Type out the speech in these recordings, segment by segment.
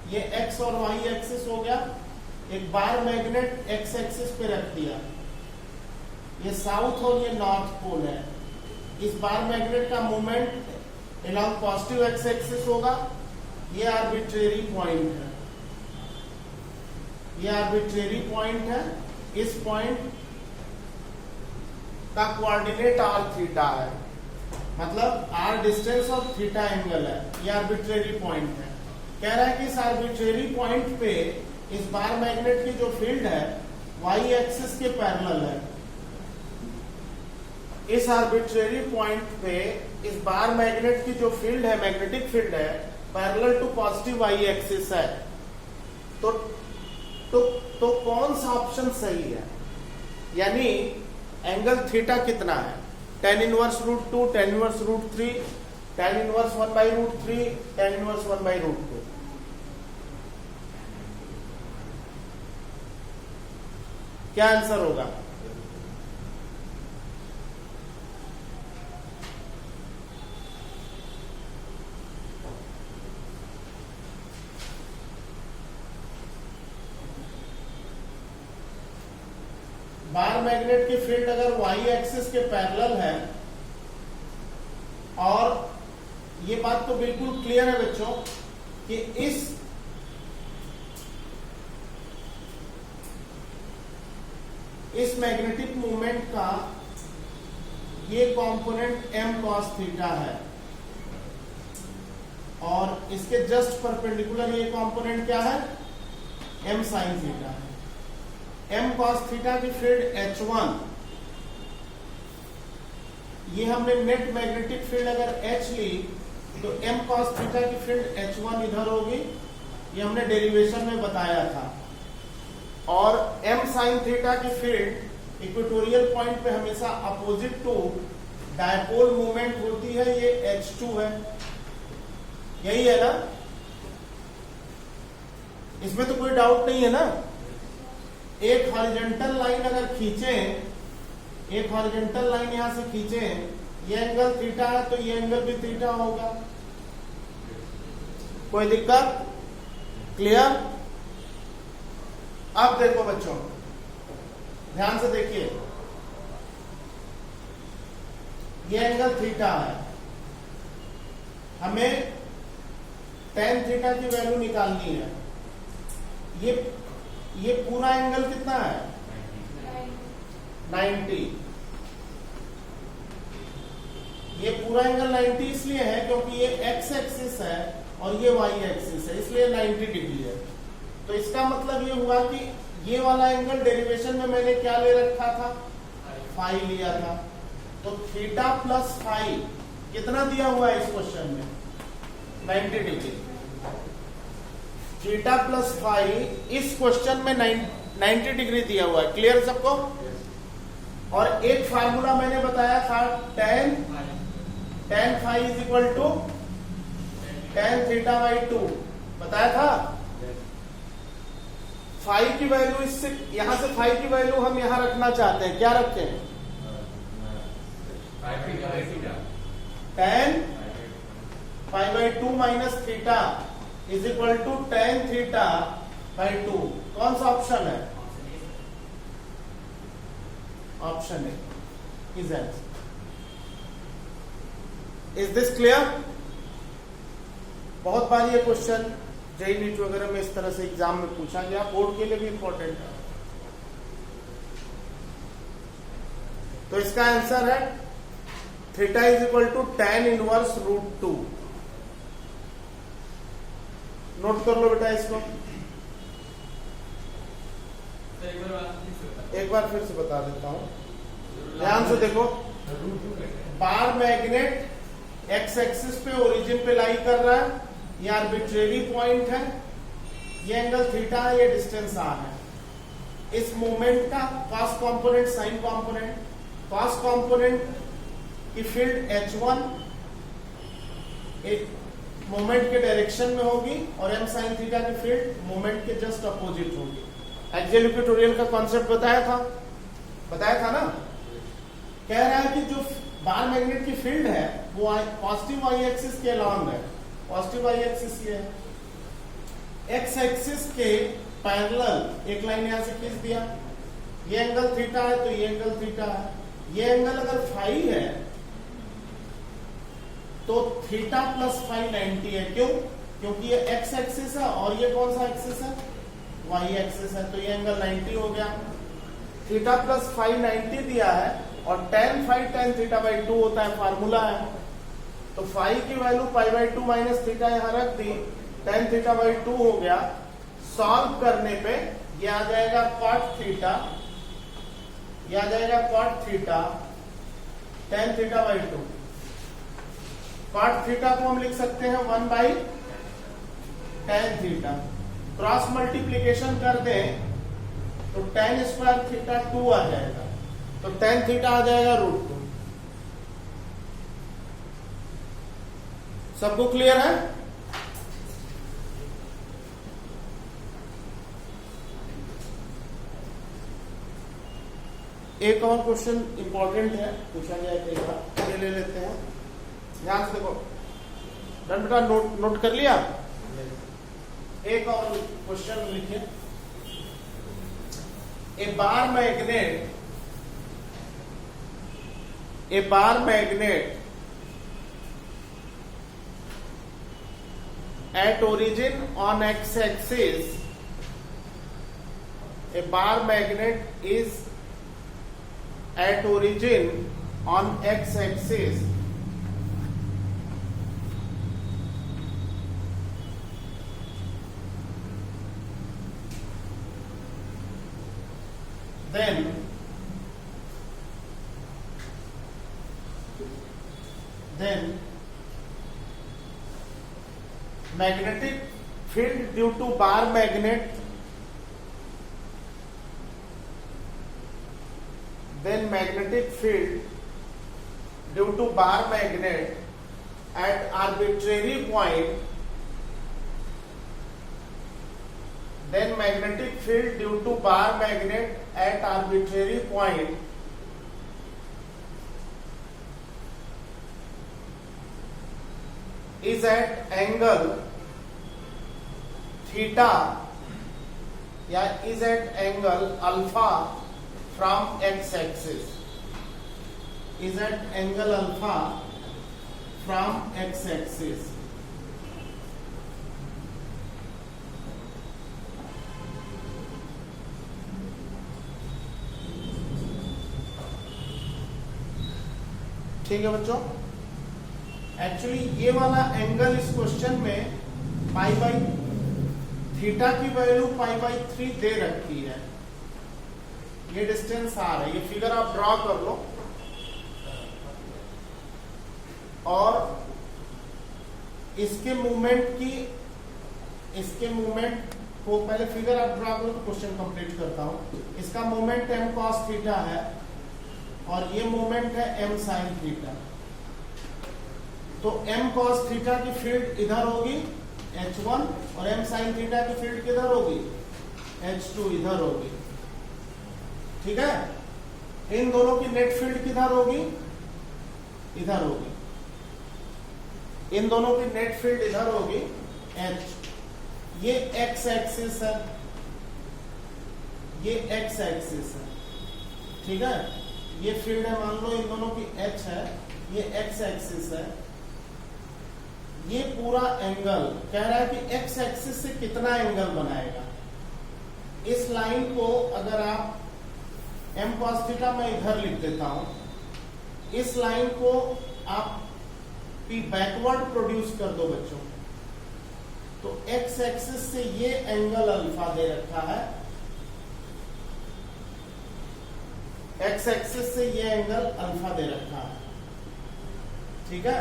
ये एक्स और Y axis हो गया, एक बार मैग्नेट एक्स एक्सिस पे रख दिया, ये साउथ और ये नॉर्थ पोल है। इस बार मैग्नेट का movement along positive x axis होगा। ये आर्बिट्रेरी पॉइंट है, ये आर्बिट्रेरी पॉइंट है। इस पॉइंट का कोऑर्डिनेट आर थीटा है, मतलब आर डिस्टेंस और थीटा एंगल है। ये आर्बिट्रेरी पॉइंट है। कह रहा है कि इस आर्बिट्रेरी पॉइंट पे इस बार मैग्नेट की जो फील्ड है वाई एक्सिस के पैरेलल है। इस आर्बिट्रेरी पॉइंट पे इस बार मैग्नेट की जो फील्ड है, मैग्नेटिक फील्ड है, parallel to positive y axis है। तो कौन सा ऑप्शन सही है? यानी एंगल थीटा कितना है? tan inverse root 2, tan inverse root 3, tan inverse 1/√3, tan inverse 1/√2। क्या आंसर होगा? बार मैग्नेट की फील्ड अगर वाई एक्सिस के पैरेलल है, और ये बात तो बिल्कुल क्लियर है बच्चों कि इस मैग्नेटिक मूवमेंट का ये कंपोनेंट m cos थीटा है, और इसके जस्ट परपेंडिकुलर ये कंपोनेंट क्या है? m sin थीटा है। m cos थीटा की फील्ड H1, ये हमने नेट मैग्नेटिक फील्ड अगर H ली तो m cos थीटा की फील्ड H1 इधर होगी, ये हमने डेरिवेशन में बताया था। और m sin थीटा की फील्ड इक्वेटोरियल पॉइंट पे हमेशा अपोजिट टू डायपोल मूवमेंट होती है, ये H2 है। यही है ना? इसमें तो कोई डाउट नहीं है ना? एक हॉरिजॉन्टल लाइन अगर खींचें, एक हॉरिजॉन्टल लाइन यहां से खींचें, ये एंगल थीटा है तो ये एंगल भी थीटा होगा। कोई दिक्कत? क्लियर? अब देखो बच्चों, ध्यान से देखिए, ये एंगल थीटा है, हमें tan थीटा की वैल्यू निकालनी है। ये पूरा एंगल कितना है? 90। ये पूरा एंगल 90 इसलिए है क्योंकि ये x एक्सिस है और ये y एक्सिस है, इसलिए 90 डिग्री है। तो इसका मतलब ये हुआ कि ये वाला एंगल डेरिवेशन में मैंने क्या ले रखा था? फाई लिया था। तो थीटा प्लस फाई कितना दिया हुआ है इस क्वेश्चन में? 90 डिग्री। थीटा प्लस फाई इस क्वेश्चन में 90 डिग्री दिया हुआ है। क्लियर सबको? और एक फार्मूला मैंने बताया था, tan phi is equal to tan theta by 2 बताया था। फाई की वैल्यू इससे, यहां से फाई की वैल्यू हम यहां रखना चाहते हैं, क्या रखें? tan phi by 2 minus theta is equal to tan theta by 2। कौन सा ऑप्शन है? Option A is answer. Is this clear? बहुत बार ये क्वेश्चन जेईई नीट वगैरह में इस तरह से एग्जाम में पूछा गया, बोर्ड के लिए भी इंपॉर्टेंट है। तो इसका आंसर है theta is equal to tan inverse root 2। Note कर लो बेटा इसको, एक बार फिर से बता देता हूं, ध्यान से देखो। बार मैग्नेट एक्स एक्सिस पे ओरिजिन पे लाई कर रहा है, ये आर्बिट्रेरी पॉइंट है, ये एंगल थीटा है, ये डिस्टेंस आर है। इस मूवमेंट का cos component, sign component, cos component की फील्ड H1 एक मोमेंट के डायरेक्शन में होगी और m sin थीटा की फील्ड मोमेंट के जस्ट अपोजिट होगी। एक्सियल इक्वेटोरियल का कॉन्सेप्ट बताया था ना? कह रहा है कि जो बार मैग्नेट की फील्ड है वो पॉजिटिव वाई एक्सिस के अलॉन्ग है, पॉजिटिव वाई एक्सिस ये है। एक्स एक्सिस के पैरेलल एक लाइन यहां से खींच दिया, ये एंगल थीटा है तो ये एंगल थीटा है, ये एंगल अगर फाई है तो थीटा प्लस फाई 90 है। क्यों? क्योंकि ये एक्स एक्सिस है और ये कौन सा एक्सिस है? वाई एक्सिस है, तो ये एंगल 90 हो गया। थीटा प्लस फाई 90 दिया है और tan phi tan theta by 2 होता है, फार्मूला है। तो फाई की value pi by 2 minus theta यहां रख दी, tan थीटा बाई 2 हो गया। सॉल्व करने पे ये आ जाएगा cot थीटा, ये आ जाएगा cot theta tan theta by 2। cot theta को हम लिख सकते हैं 1 by tan theta. Cross multiplication कर दें तो tan स्क्वायर थीटा 2 आ जाएगा, तो tan थीटा आ जाएगा √2। सबको क्लियर है? एक और क्वेश्चन इंपॉर्टेंट है, पूछा गया कई बार, ये ले लेते हैं। ध्यान से देखो, डन बेटा, नोट कर लिया? एक और क्वेश्चन लिखिए। A bar magnet at origin on x-axis, a bar magnet is at origin on x-axis then magnetic field due to bar magnet, then magnetic field due to bar magnet at arbitrary point, then magnetic field due to bar magnet at arbitrary point is at angle theta या is at angle alpha from x-axis, is at angle alpha from x-axis। ठीक है बच्चों, actually ये वाला angle इस question में pi by theta की value pi by 3 दे रखी है। ये डिस्टेंस आर है, ये फिगर आप ड्रॉ कर लो और इसके मूवमेंट को पहले फिगर आप ड्रॉ करो तो क्वेश्चन कंप्लीट करता हूं। इसका मूवमेंट m cos थीटा है और ये मूवमेंट है m sin थीटा। तो m cos थीटा की फील्ड इधर होगी H1 और m sin थीटा की फील्ड किधर होगी? H2 इधर होगी। ठीक है, इन दोनों की नेट फील्ड किधर होगी? इधर होगी। इन दोनों की नेट फील्ड इधर होगी H। ये x एक्सिस है, ये x एक्सिस है। ठीक है, ये फील्ड है, मान लो इन दोनों की H है, ये x एक्सिस है। ये पूरा एंगल कह रहा है कि x एक्सिस से कितना एंगल बनाएगा। इस लाइन को अगर आप m cos थीटा मैं इधर लिख देता हूं, इस लाइन को आप p बैकवर्ड प्रोड्यूस कर दो बच्चों, तो x एक्सिस से ये एंगल अल्फा दे रखा है, x एक्सिस से ये एंगल अल्फा दे रखा है। ठीक है,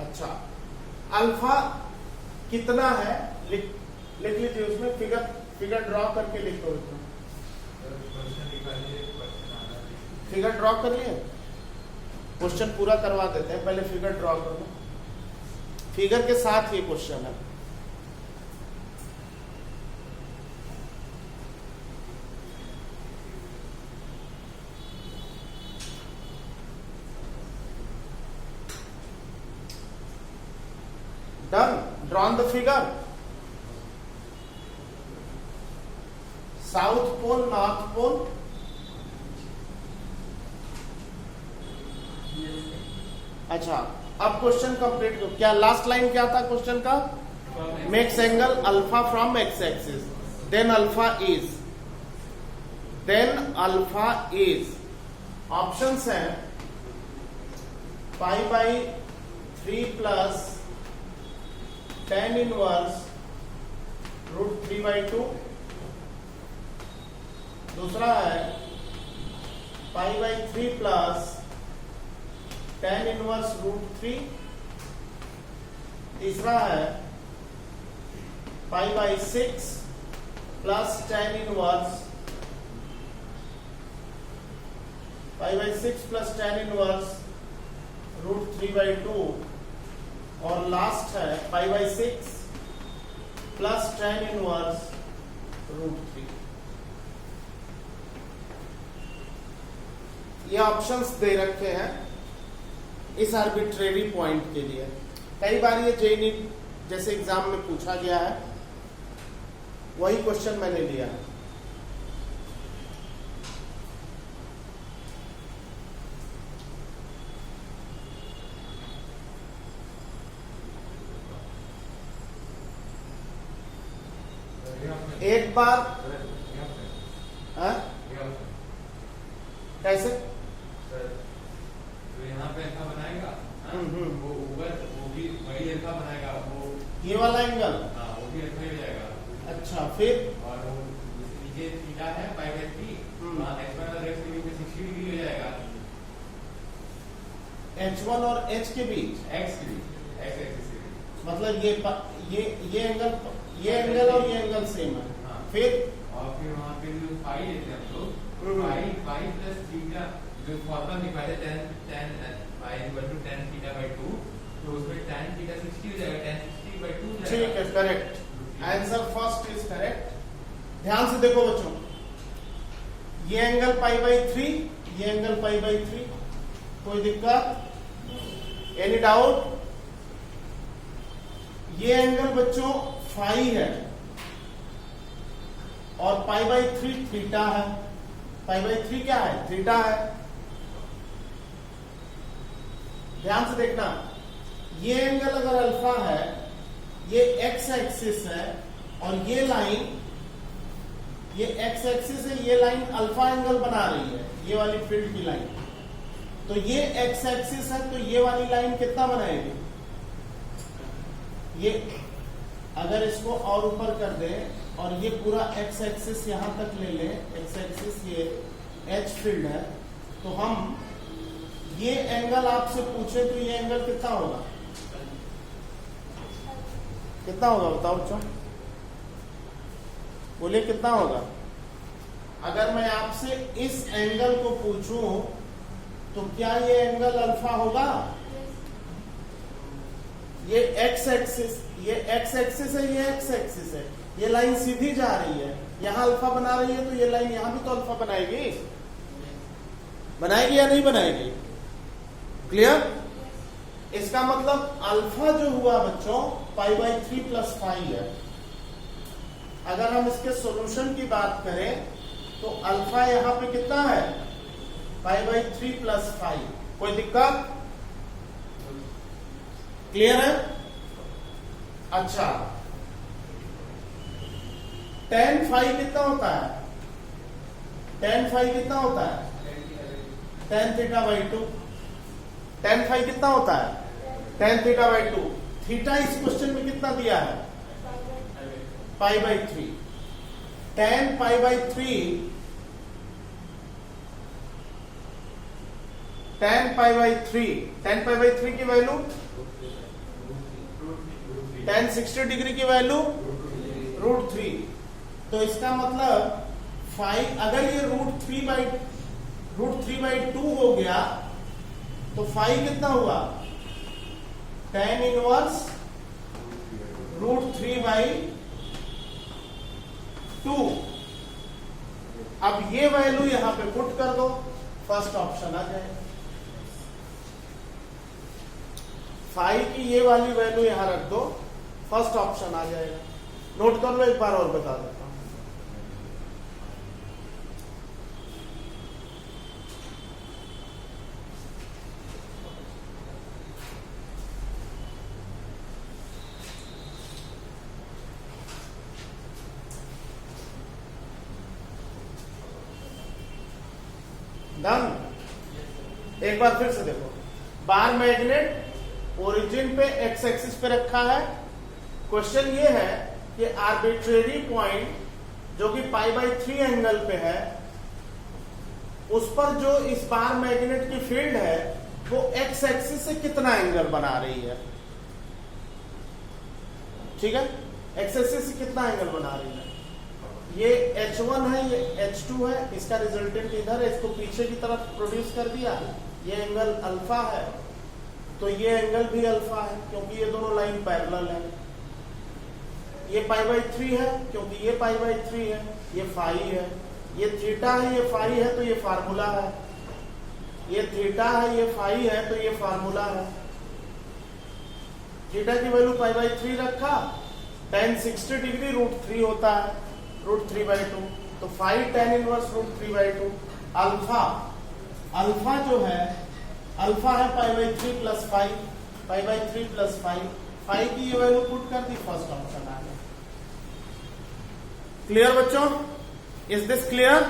अच्छा अल्फा कितना है लिख लीजिए, उसमें फिगर ड्रॉ करके लिखो। फिगर ड्रॉ कर लिए, क्वेश्चन पूरा करवा देते हैं, पहले फिगर ड्रॉ कर लो। फिगर के साथ ये क्वेश्चन है। Done drawn the figure. South pole, north pole, अच्छा अब क्वेश्चन कंप्लीट करो। क्या लास्ट लाइन क्या था क्वेश्चन का? Makes angle alpha from x axis, then alpha is options है pi by 3 plus tan inverse root 3/2, दूसरा है pi by 3 plus tan inverse root 3, तीसरा है pi by 6 plus tan inverse root 3/2, और last है pi by 6 plus tan inverse root 3। ये options दे रखे हैं इस आर्बिट्रेरी पॉइंट के लिए। कई बार ये जेईई जैसे एग्जाम में पूछा गया है, वही क्वेश्चन मैंने लिया है। एक बार कैसे तो यहाँ पे ऐसा बनाएगा, वो ऊपर वो भी वही ऐसा बनाएगा, वो ये वाला एंगल, हाँ वो भी ऐसा ही हो जाएगा। अच्छा फिर और वो नीचे थीटा है पाई बाई 3, वहाँ x1 और x के बीच में 60 डिग्री हो जाएगा। h1 और h के बीच, x के बीच, x एक्सिस के बीच, मतलब ये एंगल और ये एंगल सेम है। हाँ। फिर और फिर वहाँ पे जो पाई लेते हैं हम लोग, पाई प्लस थीटा जो फॉर्मूला निकाले tan pi equal to tan थीटा/2, तो उसमें tan थीटा 60 हो जाएगा, tan 60/2 हो जाएगा। ठीक है, correct answer first is correct. ध्यान से देखो बच्चों, ये एंगल पाई बाई 3, ये एंगल पाई बाई 3, कोई दिक्कत? Any doubt? ये एंगल बच्चों फाई है और पाई बाई 3 थीटा है। पाई बाई 3 क्या है? थीटा है। ध्यान से देखना, ये एंगल अगर अल्फा है, ये एक्स एक्सिस है, और ये लाइन, ये एक्स एक्सिस है, ये लाइन अल्फा एंगल बना रही है, ये वाली फील्ड की लाइन। तो ये एक्स एक्सिस है, तो ये वाली लाइन कितना बनाएगी? ये अगर इसको और ऊपर कर दे और ये पूरा एक्स एक्सिस यहां तक ले ले, एक्स एक्सिस ये एच फील्ड है, तो हम ये एंगल आपसे पूछे तो ये एंगल कितना होगा? कितना होगा बताओ बच्चों, बोलिए कितना होगा? अगर मैं आपसे इस एंगल को पूछूं तो क्या ये एंगल अल्फा होगा? ये एक्स एक्सिस, ये एक्स एक्सिस है, ये एक्स एक्सिस है, ये लाइन सीधी जा रही है, यहां अल्फा बना रही है, तो ये लाइन यहां भी तो अल्फा बनाएगी, बनाएगी या नहीं बनाएगी? क्लियर? इसका मतलब अल्फा जो हुआ बच्चों पाई बाई 3 प्लस 5 है। अगर हम इसके सॉल्यूशन की बात करें तो अल्फा यहां पे कितना है? Pi by 3 plus 5। कोई दिक्कत? क्लियर है? अच्छा, tan फाई कितना होता है? tan फाई कितना होता है? tan थीटा/2। tan फाई कितना होता है? tan थीटा/2। थीटा इस क्वेश्चन में कितना दिया है? Pi by 3। tan pi by 3, tan pi by 3 की वैल्यू, tan 60 डिग्री की वैल्यू √3। तो इसका मतलब फाई, अगर ये √3/2 हो गया तो फाई कितना हुआ? tan inverse √3/2। अब ये वैल्यू यहां पे पुट कर दो, फर्स्ट ऑप्शन आ जाए। फाई की ये वाली वैल्यू यहां रख दो, फर्स्ट ऑप्शन आ जाएगा। नोट कर लो, एक बार और बता देता हूं। डन। एक बार फिर से देखो, बार मैग्नेट ओरिजिन पे एक्स एक्सिस पे रखा है। क्वेश्चन ये है कि आर्बिट्रेरी पॉइंट जो कि π/3 एंगल पे है, उस पर जो इस बार मैग्नेट की फील्ड है वो एक्स एक्सिस से कितना एंगल बना रही है। ठीक है, एक्स एक्सिस से कितना एंगल बना रही है। ये H1 है, ये H2 है, इसका रिजल्टेंट इधर है, इसको पीछे की तरफ प्रोड्यूस कर दिया। ये एंगल अल्फा है, तो ये एंगल भी अल्फा है क्योंकि ये दोनों लाइन पैरेलल है। ये π/3 है क्योंकि ये π/3 है, ये फाई है। ये थीटा है, ये फाई है, तो ये फार्मूला है। ये थीटा है, ये फाई है, तो ये फार्मूला है। थीटा की वैल्यू π/3 रखा, tan 60 डिग्री √3 होता है, √3/2, तो फाई tan इनवर्स √3/2। अल्फा जो है, अल्फा है π/3 plus phi, π/3 plus phi. Phi की ये वैल्यू पुट कर दी, फर्स्ट ऑप्शन आ गया। क्लियर बच्चों? Is this clear?